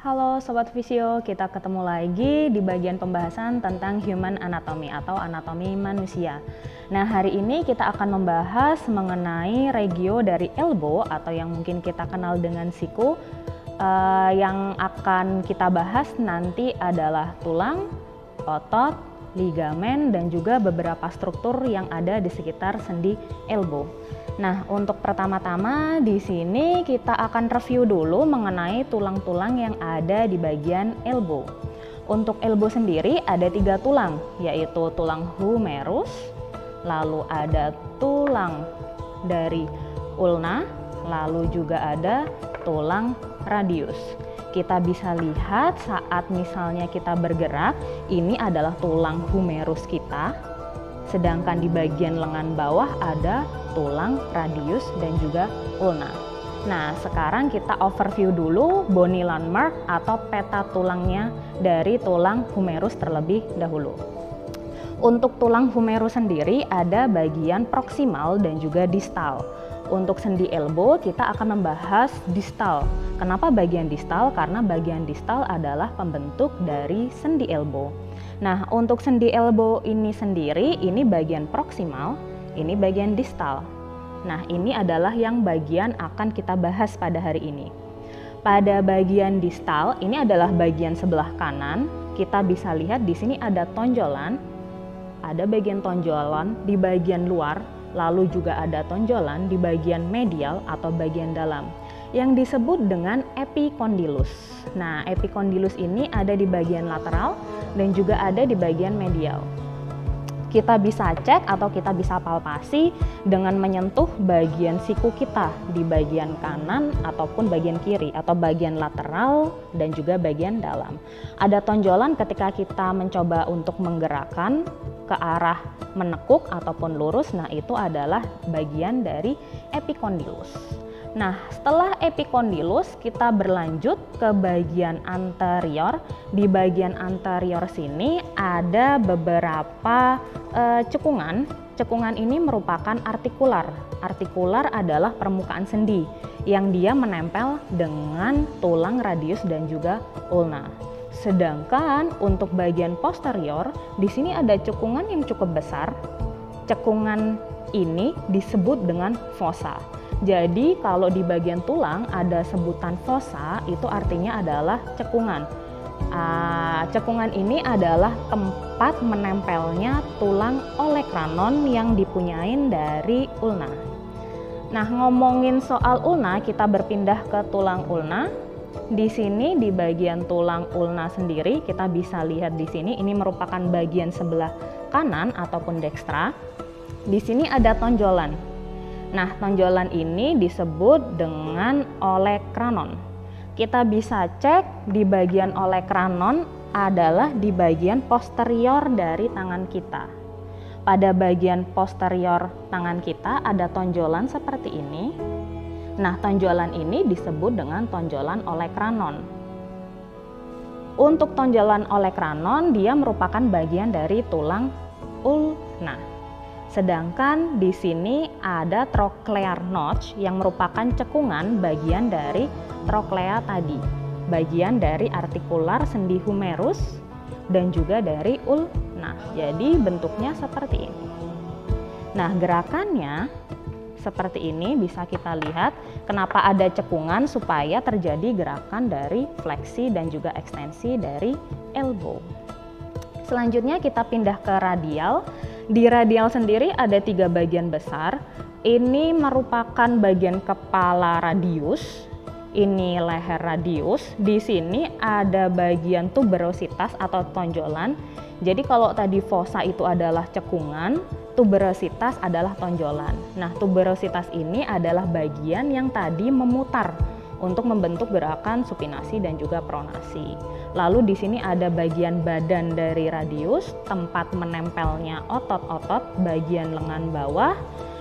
Halo Sobat Visio, kita ketemu lagi di bagian pembahasan tentang human anatomy atau anatomi manusia. Nah, hari ini kita akan membahas mengenai regio dari elbow atau yang mungkin kita kenal dengan siku. Yang akan kita bahas nanti adalah tulang, otot, ligamen, dan juga beberapa struktur yang ada di sekitar sendi elbow. Nah, untuk pertama-tama di sini kita akan review dulu mengenai tulang-tulang yang ada di bagian elbow. Untuk elbow sendiri ada 3 tulang, yaitu tulang humerus, lalu ada tulang dari ulna, lalu juga ada tulang radius. Kita bisa lihat saat misalnya kita bergerak, ini adalah tulang humerus kita. Sedangkan di bagian lengan bawah ada tulang radius dan juga ulna. Nah, sekarang kita overview dulu bony landmark atau peta tulangnya dari tulang humerus terlebih dahulu. Untuk tulang humerus sendiri ada bagian proksimal dan juga distal. Untuk sendi elbow kita akan membahas distal. Kenapa bagian distal? Karena bagian distal adalah pembentuk dari sendi elbow. Nah, untuk sendi elbow ini sendiri, ini bagian proksimal, ini bagian distal. Nah, ini adalah yang bagian akan kita bahas pada hari ini. Pada bagian distal, ini adalah bagian sebelah kanan. Kita bisa lihat di sini ada tonjolan, ada bagian tonjolan di bagian luar, lalu juga ada tonjolan di bagian medial atau bagian dalam yang disebut dengan epicondylus. Nah, epicondylus ini ada di bagian lateral dan juga ada di bagian medial. Kita bisa cek atau kita bisa palpasi dengan menyentuh bagian siku kita di bagian kanan ataupun bagian kiri atau bagian lateral dan juga bagian dalam. Ada tonjolan ketika kita mencoba untuk menggerakkan ke arah menekuk ataupun lurus, nah itu adalah bagian dari epicondylus. Nah, setelah epicondylus kita berlanjut ke bagian anterior. Di bagian anterior sini ada beberapa cekungan. Cekungan ini merupakan artikular. Artikular adalah permukaan sendi yang dia menempel dengan tulang radius dan juga ulna. Sedangkan untuk bagian posterior, di sini ada cekungan yang cukup besar. Cekungan ini disebut dengan fossa. Jadi kalau di bagian tulang ada sebutan fossa, itu artinya adalah cekungan. Cekungan ini adalah tempat menempelnya tulang olecranon yang dipunyain dari ulna. Nah, ngomongin soal ulna, kita berpindah ke tulang ulna. Di sini di bagian tulang ulna sendiri kita bisa lihat di sini ini merupakan bagian sebelah kanan ataupun dekstra. Di sini ada tonjolan. Nah, tonjolan ini disebut dengan olecranon. Kita bisa cek di bagian olecranon adalah di bagian posterior dari tangan kita. Pada bagian posterior tangan kita ada tonjolan seperti ini. Nah, tonjolan ini disebut dengan tonjolan olecranon. Untuk tonjolan olecranon, dia merupakan bagian dari tulang ulna. Sedangkan di sini ada trochlear notch yang merupakan cekungan bagian dari trochlea tadi, bagian dari artikular sendi humerus dan juga dari ulna. Jadi bentuknya seperti ini. Nah, gerakannya seperti ini bisa kita lihat kenapa ada cekungan supaya terjadi gerakan dari fleksi dan juga ekstensi dari elbow. Selanjutnya kita pindah ke radial. Di radial sendiri ada 3 bagian besar. Ini merupakan bagian kepala radius. Ini leher radius. Di sini ada bagian tuberositas atau tonjolan. Jadi kalau tadi fossa itu adalah cekungan, tuberositas adalah tonjolan. Nah, tuberositas ini adalah bagian yang tadi memutar untuk membentuk gerakan supinasi dan juga pronasi. Lalu di sini ada bagian badan dari radius, tempat menempelnya otot-otot bagian lengan bawah,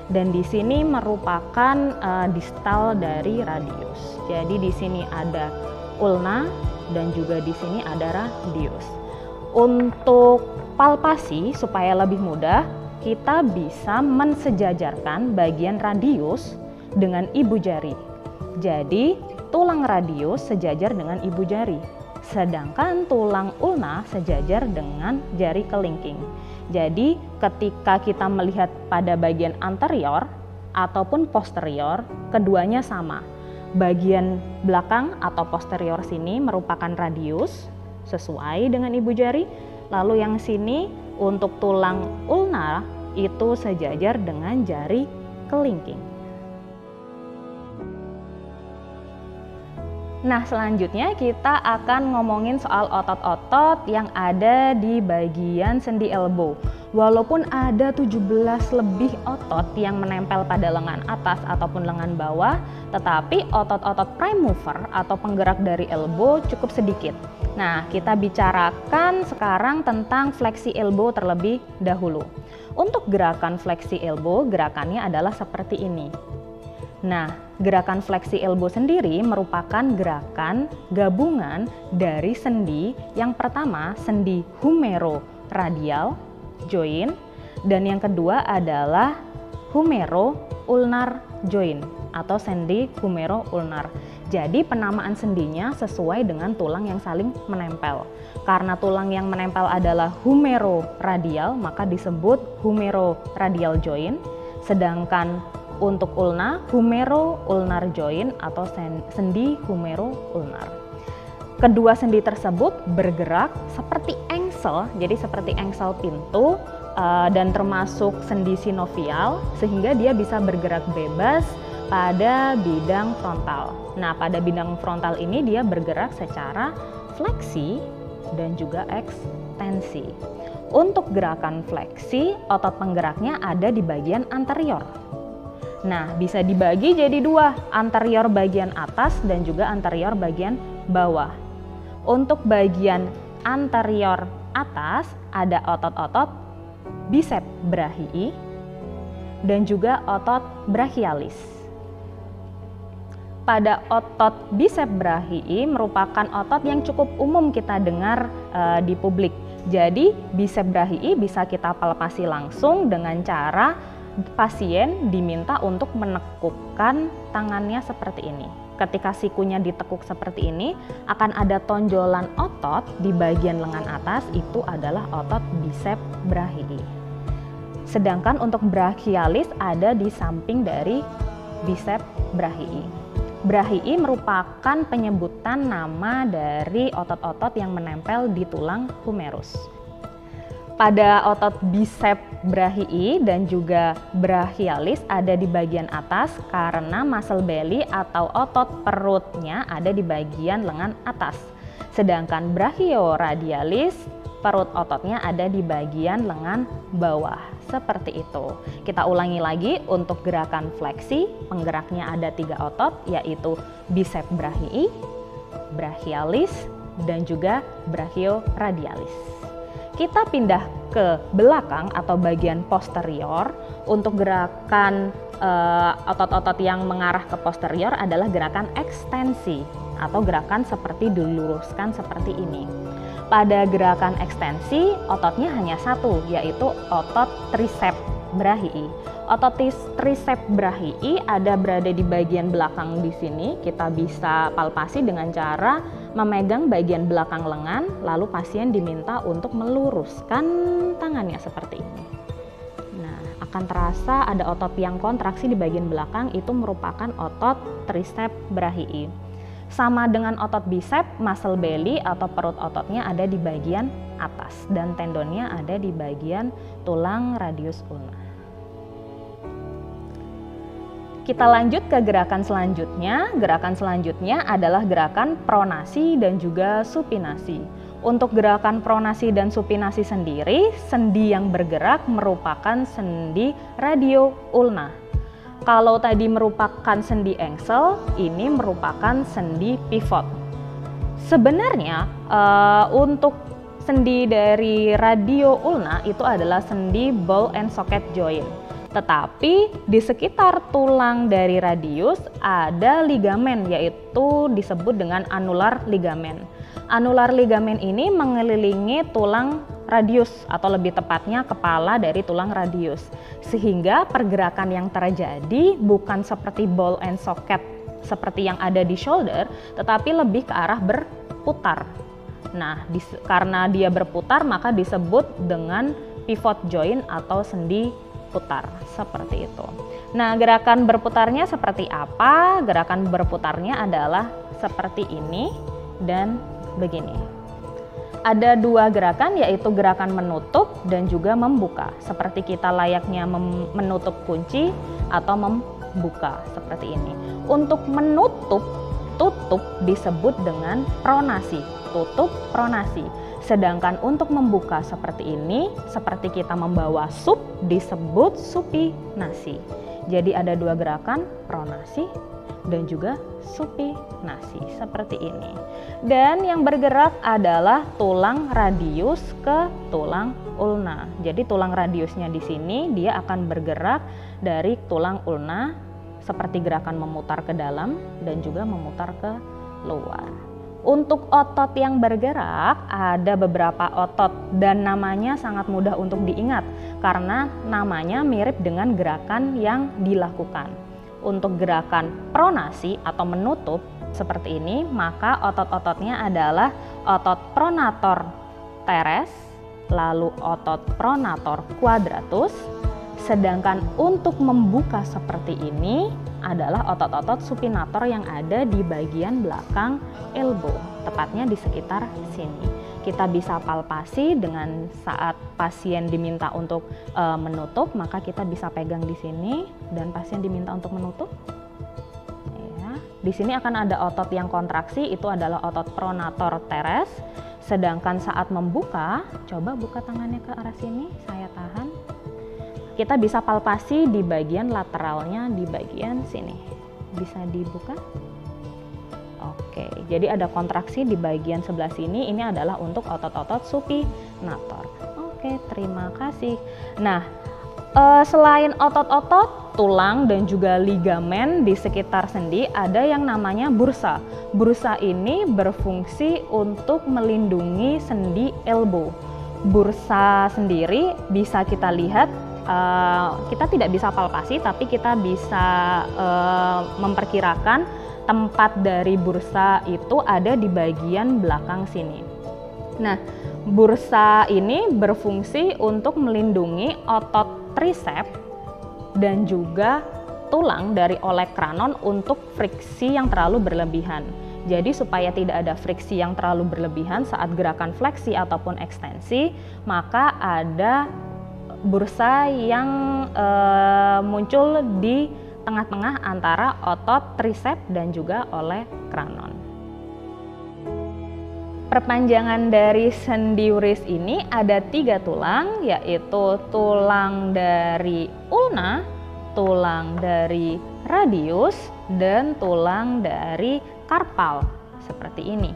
dan di sini merupakan distal dari radius. Jadi di sini ada ulna dan juga di sini ada radius. Untuk palpasi supaya lebih mudah, kita bisa mensejajarkan bagian radius dengan ibu jari. Jadi tulang radius sejajar dengan ibu jari, sedangkan tulang ulna sejajar dengan jari kelingking. Jadi ketika kita melihat pada bagian anterior ataupun posterior, keduanya sama. Bagian belakang atau posterior sini merupakan radius sesuai dengan ibu jari, lalu yang sini untuk tulang ulna itu sejajar dengan jari kelingking. Nah, selanjutnya kita akan ngomongin soal otot-otot yang ada di bagian sendi elbow. Walaupun ada 17 lebih otot yang menempel pada lengan atas ataupun lengan bawah, tetapi otot-otot prime mover atau penggerak dari elbow cukup sedikit. Nah, kita bicarakan sekarang tentang fleksi elbow terlebih dahulu. Untuk gerakan fleksi elbow, gerakannya adalah seperti ini. Nah, gerakan fleksi elbow sendiri merupakan gerakan gabungan dari sendi. Yang pertama, sendi humeroradial joint, dan yang kedua adalah humero-ulnar joint atau sendi humero-ulnar. Jadi penamaan sendinya sesuai dengan tulang yang saling menempel. Karena tulang yang menempel adalah humeroradial, maka disebut humeroradial joint. Sedangkan untuk ulna, humero-ulnar joint atau sendi humero-ulnar. Kedua sendi tersebut bergerak seperti engsel, jadi seperti engsel pintu dan termasuk sendi sinovial, sehingga dia bisa bergerak bebas pada bidang frontal. Nah, pada bidang frontal ini dia bergerak secara fleksi dan juga ekstensi. Untuk gerakan fleksi, otot penggeraknya ada di bagian anterior. Nah, bisa dibagi jadi dua, anterior bagian atas dan juga anterior bagian bawah. Untuk bagian anterior atas ada otot-otot bicep brachii dan juga otot brachialis. Pada otot bicep brachii merupakan otot yang cukup umum kita dengar di publik. Jadi bicep brachii bisa kita palpasi langsung dengan cara pasien diminta untuk menekukkan tangannya seperti ini. Ketika sikunya ditekuk seperti ini, akan ada tonjolan otot di bagian lengan atas, itu adalah otot bicep brachii. Sedangkan untuk brachialis ada di samping dari bicep brachii. Brachii merupakan penyebutan nama dari otot-otot yang menempel di tulang humerus. Pada otot bicep brachii dan juga brachialis ada di bagian atas karena muscle belly atau otot perutnya ada di bagian lengan atas. Sedangkan brachioradialis, perut ototnya ada di bagian lengan bawah. Seperti itu. Kita ulangi lagi, untuk gerakan fleksi, penggeraknya ada 3 otot, yaitu bicep brachii, brachialis, dan juga brachioradialis. Kita pindah ke belakang atau bagian posterior. Untuk gerakan otot-otot yang mengarah ke posterior adalah gerakan ekstensi atau gerakan seperti diluruskan seperti ini. Pada gerakan ekstensi, ototnya hanya satu, yaitu otot tricep brachii. Otot tricep brachii ada berada di bagian belakang di sini. Kita bisa palpasi dengan cara memegang bagian belakang lengan, lalu pasien diminta untuk meluruskan tangannya seperti ini. Nah, akan terasa ada otot yang kontraksi di bagian belakang, itu merupakan otot tricep brachii. Sama dengan otot bicep, muscle belly atau perut ototnya ada di bagian atas dan tendonnya ada di bagian tulang radius ulna. Kita lanjut ke gerakan selanjutnya. Gerakan selanjutnya adalah gerakan pronasi dan juga supinasi. Untuk gerakan pronasi dan supinasi sendiri, sendi yang bergerak merupakan sendi radio ulna. Kalau tadi merupakan sendi engsel, ini merupakan sendi pivot. Sebenarnya untuk sendi dari radio ulna itu adalah sendi ball and socket joint. Tetapi di sekitar tulang dari radius ada ligamen, yaitu disebut dengan anular ligamen. Anular ligamen ini mengelilingi tulang radius atau lebih tepatnya kepala dari tulang radius. Sehingga pergerakan yang terjadi bukan seperti ball and socket seperti yang ada di shoulder, tetapi lebih ke arah berputar. Nah, karena dia berputar maka disebut dengan pivot joint atau sendi putar, seperti itu. Nah, gerakan berputarnya seperti apa? Gerakan berputarnya adalah seperti ini dan begini. Ada dua gerakan, yaitu gerakan menutup dan juga membuka. Seperti kita layaknya menutup kunci atau membuka, seperti ini. Untuk tutup disebut dengan pronasi. Tutup, pronasi. Sedangkan untuk membuka seperti ini, seperti kita membawa sup, disebut supinasi. Jadi ada dua gerakan, pronasi dan juga supinasi, seperti ini. Dan yang bergerak adalah tulang radius ke tulang ulna. Jadi tulang radiusnya di sini dia akan bergerak dari tulang ulna seperti gerakan memutar ke dalam dan juga memutar ke luar. Untuk otot yang bergerak ada beberapa otot dan namanya sangat mudah untuk diingat karena namanya mirip dengan gerakan yang dilakukan. Untuk gerakan pronasi atau menutup seperti ini, maka otot-ototnya adalah otot pronator teres, lalu otot pronator quadratus. Sedangkan untuk membuka seperti ini adalah otot-otot supinator yang ada di bagian belakang elbow, tepatnya di sekitar sini. Kita bisa palpasi dengan saat pasien diminta untuk menutup, maka kita bisa pegang di sini dan pasien diminta untuk menutup. Ya, di sini akan ada otot yang kontraksi, itu adalah otot pronator teres. Sedangkan saat membuka, coba buka tangannya ke arah sini, saya tahan. Kita bisa palpasi di bagian lateralnya di bagian sini. Bisa dibuka? Oke, jadi ada kontraksi di bagian sebelah sini, ini adalah untuk otot-otot supinator. Oke, terima kasih. Nah, selain otot-otot, tulang dan juga ligamen di sekitar sendi, ada yang namanya bursa. Bursa ini berfungsi untuk melindungi sendi elbow. Bursa sendiri bisa kita lihat, kita tidak bisa palpasi, tapi kita bisa memperkirakan tempat dari bursa itu ada di bagian belakang sini. Nah, bursa ini berfungsi untuk melindungi otot tricep dan juga tulang dari olecranon untuk friksi yang terlalu berlebihan. Jadi supaya tidak ada friksi yang terlalu berlebihan saat gerakan fleksi ataupun ekstensi, maka ada bursa yang muncul di tengah-tengah antara otot tricep dan juga olecranon. Perpanjangan dari sendi wrist ini ada 3 tulang, yaitu tulang dari ulna, tulang dari radius, dan tulang dari karpal, seperti ini.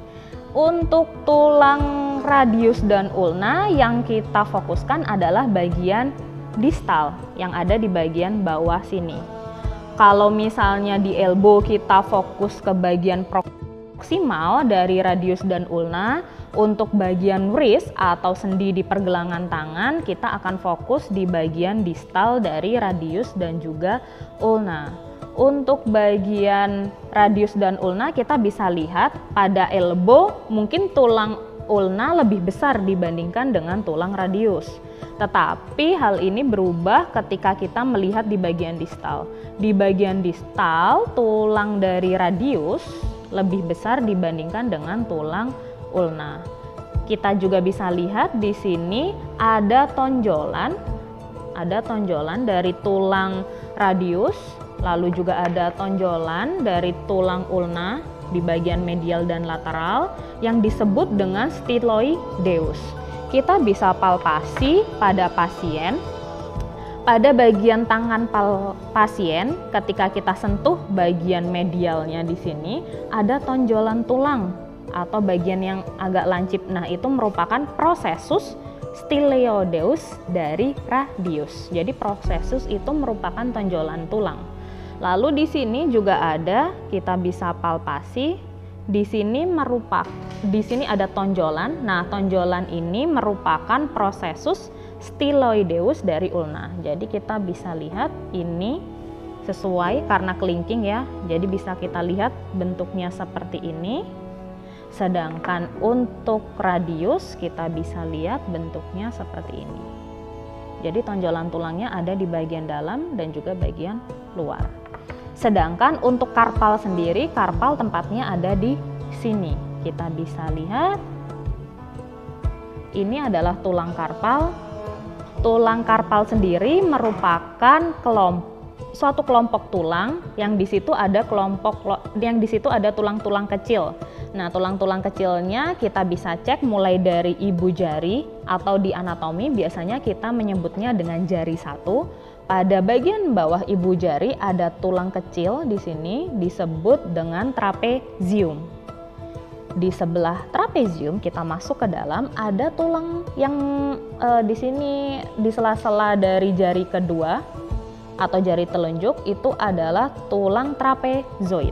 Untuk tulang radius dan ulna yang kita fokuskan adalah bagian distal yang ada di bagian bawah sini. Kalau misalnya di elbow kita fokus ke bagian proksimal dari radius dan ulna, untuk bagian wrist atau sendi di pergelangan tangan kita akan fokus di bagian distal dari radius dan juga ulna. Untuk bagian radius dan ulna kita bisa lihat pada elbow mungkin tulang ulna lebih besar dibandingkan dengan tulang radius. Tetapi hal ini berubah ketika kita melihat di bagian distal. Di bagian distal, tulang dari radius lebih besar dibandingkan dengan tulang ulna. Kita juga bisa lihat di sini ada tonjolan dari tulang radius, lalu juga ada tonjolan dari tulang ulna di bagian medial dan lateral yang disebut dengan styloideus. Kita bisa palpasi pada pasien, pada bagian tangan pasien ketika kita sentuh bagian medialnya di sini ada tonjolan tulang atau bagian yang agak lancip. Nah, itu merupakan prosesus styloideus dari radius. Jadi prosesus itu merupakan tonjolan tulang. Lalu di sini juga ada, kita bisa palpasi. Di sini ada tonjolan. Nah, tonjolan ini merupakan prosesus styloideus dari ulna. Jadi kita bisa lihat ini sesuai karena kelingking ya. Jadi bisa kita lihat bentuknya seperti ini. Sedangkan untuk radius kita bisa lihat bentuknya seperti ini. Jadi tonjolan tulangnya ada di bagian dalam dan juga bagian luar. Sedangkan untuk karpal sendiri, karpal tempatnya ada di sini. Kita bisa lihat ini adalah tulang karpal. Tulang karpal sendiri merupakan suatu kelompok tulang yang di situ ada tulang-tulang kecil. Nah, tulang-tulang kecilnya kita bisa cek mulai dari ibu jari atau di anatomi biasanya kita menyebutnya dengan jari 1. Pada bagian bawah ibu jari ada tulang kecil di sini disebut dengan trapezium. Di sebelah trapezium kita masuk ke dalam ada tulang yang di sini di sela-sela dari jari kedua atau jari telunjuk itu adalah tulang trapezoid.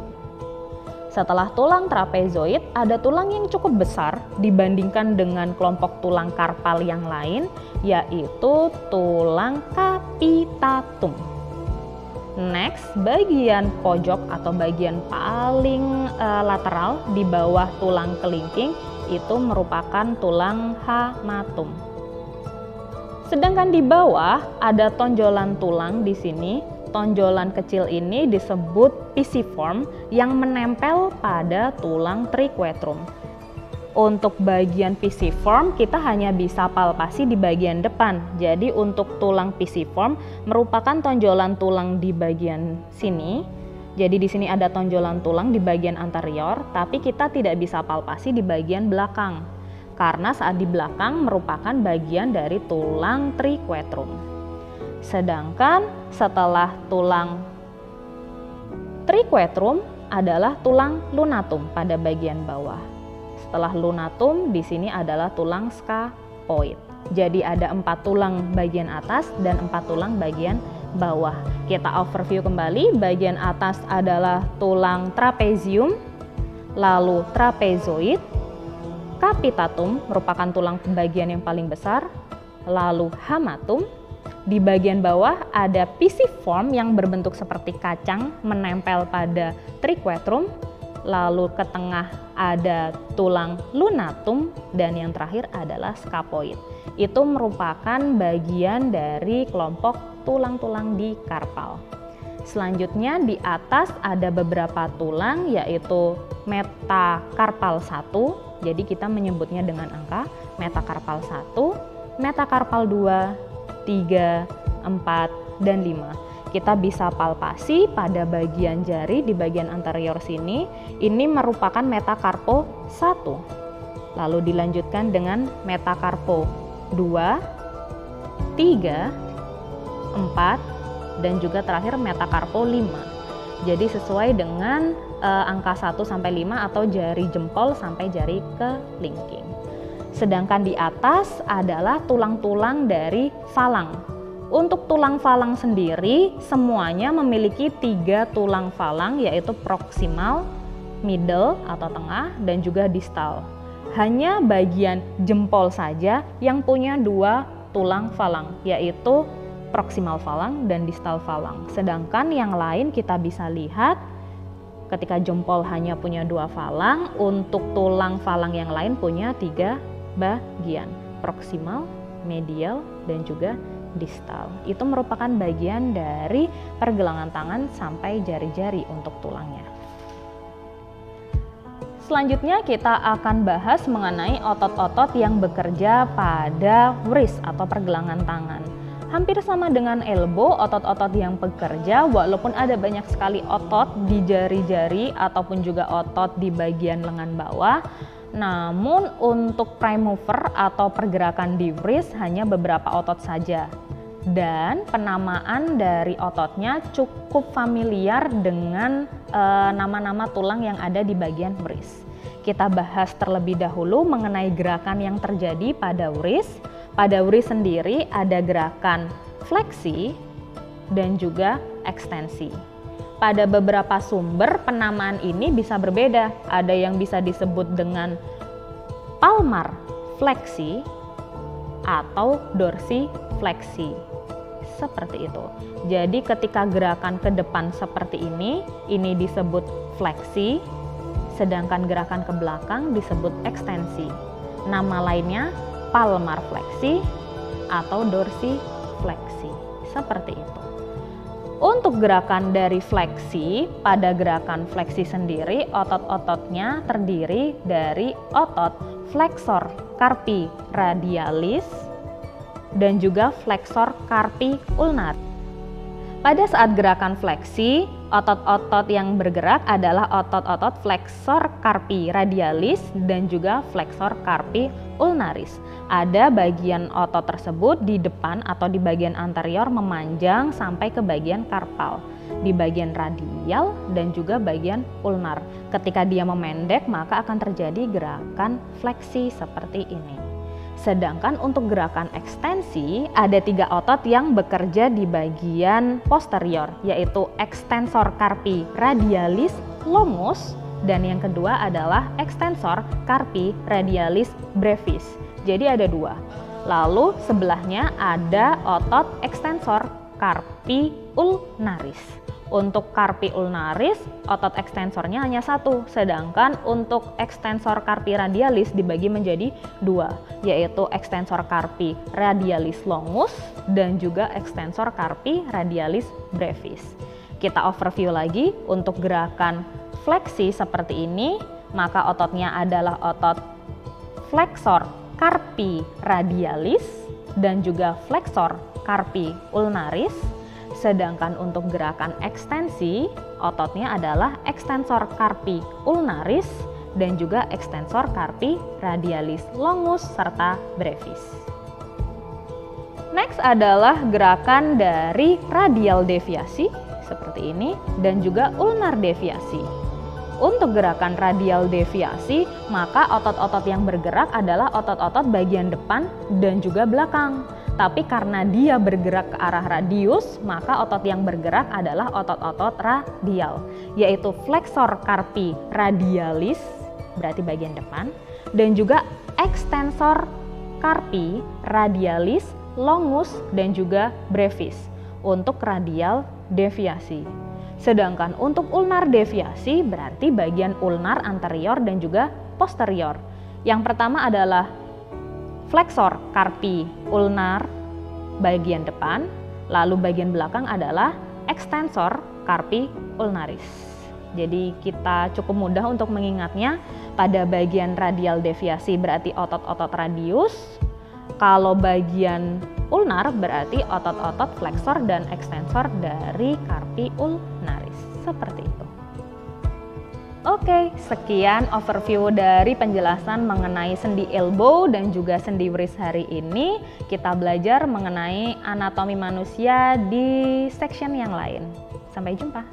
Setelah tulang trapezoid ada tulang yang cukup besar dibandingkan dengan kelompok tulang karpal yang lain, yaitu tulang capitatum. Next, bagian pojok atau bagian paling lateral di bawah tulang kelingking itu merupakan tulang hamatum. Sedangkan di bawah ada tonjolan tulang di sini. Tonjolan kecil ini disebut pisiform yang menempel pada tulang triquetrum. Untuk bagian pisiform kita hanya bisa palpasi di bagian depan. Jadi untuk tulang pisiform merupakan tonjolan tulang di bagian sini. Jadi di sini ada tonjolan tulang di bagian anterior, tapi kita tidak bisa palpasi di bagian belakang. Karena saat di belakang merupakan bagian dari tulang triquetrum. Sedangkan setelah tulang triquetrum adalah tulang lunatum pada bagian bawah. Setelah lunatum di sini adalah tulang scapupoid. Jadi ada 4 tulang bagian atas dan 4 tulang bagian bawah. Kita overview kembali, bagian atas adalah tulang trapezium, lalu trapezoid, capitatum merupakan tulang bagian yang paling besar, lalu hamatum. Di bagian bawah ada pisiform yang berbentuk seperti kacang menempel pada triquetrum, lalu ke tengah ada tulang lunatum dan yang terakhir adalah scapupoid. Itu merupakan bagian dari kelompok tulang-tulang di karpal. Selanjutnya di atas ada beberapa tulang yaitu metakarpal 1. Jadi kita menyebutnya dengan angka metakarpal 1, metakarpal 2, 3, 4, dan 5. Kita bisa palpasi pada bagian jari di bagian anterior sini. Ini merupakan metakarpo 1. Lalu dilanjutkan dengan metakarpo 2, 3, 4, dan juga terakhir metakarpo 5. Jadi sesuai dengan angka 1 sampai 5 atau jari jempol sampai jari kelingking. Sedangkan di atas adalah tulang-tulang dari falang. Untuk tulang falang sendiri semuanya memiliki 3 tulang falang yaitu proksimal, middle atau tengah, dan juga distal. Hanya bagian jempol saja yang punya 2 tulang falang yaitu proksimal falang dan distal falang. Sedangkan yang lain kita bisa lihat ketika jempol hanya punya 2 falang, untuk tulang falang yang lain punya 3 bagian, proksimal, medial, dan juga distal. Itu merupakan bagian dari pergelangan tangan sampai jari-jari untuk tulangnya. Selanjutnya kita akan bahas mengenai otot-otot yang bekerja pada wrist atau pergelangan tangan. Hampir sama dengan elbow, otot-otot yang bekerja walaupun ada banyak sekali otot di jari-jari ataupun juga otot di bagian lengan bawah. Namun untuk prime mover atau pergerakan di wrist hanya beberapa otot saja. Dan penamaan dari ototnya cukup familiar dengan nama-nama tulang yang ada di bagian wrist. Kita bahas terlebih dahulu mengenai gerakan yang terjadi pada wrist. Pada wrist sendiri ada gerakan fleksi dan juga ekstensi. Pada beberapa sumber penamaan ini bisa berbeda. Ada yang bisa disebut dengan palmar fleksi atau dorsifleksi. seperti itu. Jadi ketika gerakan ke depan seperti ini disebut fleksi, sedangkan gerakan ke belakang disebut ekstensi. Nama lainnya palmar fleksi atau dorsifleksi, seperti itu. Untuk gerakan dari fleksi, pada gerakan fleksi sendiri otot-ototnya terdiri dari otot flexor carpi radialis dan juga flexor carpi ulnaris. Pada saat gerakan fleksi, otot-otot yang bergerak adalah otot-otot flexor carpi radialis dan juga flexor carpi ulnaris. Ada bagian otot tersebut di depan atau di bagian anterior memanjang sampai ke bagian karpal, di bagian radial dan juga bagian ulnar. Ketika dia memendek, maka akan terjadi gerakan fleksi seperti ini. Sedangkan untuk gerakan ekstensi, ada 3 otot yang bekerja di bagian posterior, yaitu extensor carpi radialis longus, dan yang kedua adalah extensor carpi radialis brevis. Jadi ada 2. Lalu sebelahnya ada otot extensor carpi ulnaris. Untuk carpi ulnaris, otot ekstensornya hanya 1, sedangkan untuk extensor carpi radialis dibagi menjadi 2, yaitu extensor carpi radialis longus dan juga extensor carpi radialis brevis. Kita overview lagi untuk gerakan fleksi seperti ini, maka ototnya adalah otot flexor carpi radialis dan juga flexor carpi ulnaris. Sedangkan untuk gerakan ekstensi, ototnya adalah extensor carpi ulnaris dan juga extensor carpi radialis longus serta brevis. Next adalah gerakan dari radial deviasi seperti ini dan juga ulnar deviasi. Untuk gerakan radial deviasi, maka otot-otot yang bergerak adalah otot-otot bagian depan dan juga belakang. Tapi karena dia bergerak ke arah radius, maka otot yang bergerak adalah otot-otot radial, yaitu flexor carpi radialis, berarti bagian depan, dan juga extensor carpi radialis longus dan juga brevis untuk radial deviasi. Sedangkan untuk ulnar deviasi berarti bagian ulnar anterior dan juga posterior. Yang pertama adalah flexor carpi ulnar bagian depan, lalu bagian belakang adalah extensor carpi ulnaris. Jadi kita cukup mudah untuk mengingatnya. Pada bagian radial deviasi berarti otot-otot radius, kalau bagian ulnar berarti otot-otot flexor dan extensor dari carpi ulnaris. Seperti itu. Oke, sekian overview dari penjelasan mengenai sendi elbow dan juga sendi wrist hari ini. Kita belajar mengenai anatomi manusia di section yang lain. Sampai jumpa.